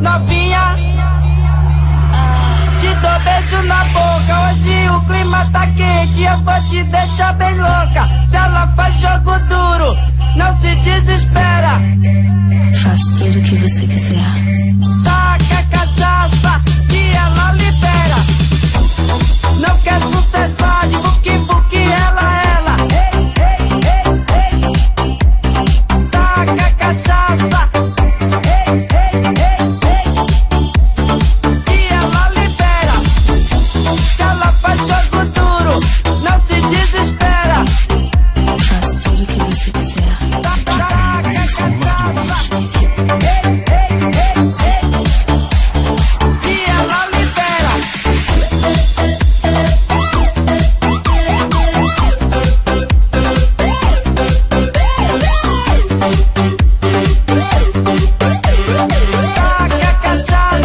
novinha, te dou beijo na boca. Hoje o clima tá quente, eu vou te deixar bem louca. Se ela faz jogo duro, não se desespera. Faço tudo o que você quiser. Taca a cachaça que ela libera. Não quer sucessagem, buque, ela. Taca a cachaça que ela libera. Se ela faz jogo duro, não se desespera. Faço tudo o que você quiser. Taca a cachaça que ela libera. Taca a cachaça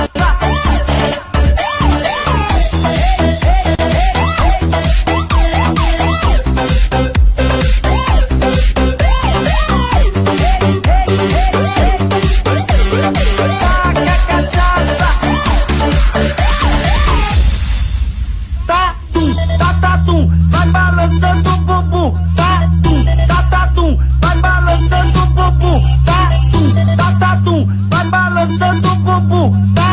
Tatum, vai balançando o bumbum. Tatum, vai balançando o bumbum. Tatum, vai balançando o bumbum.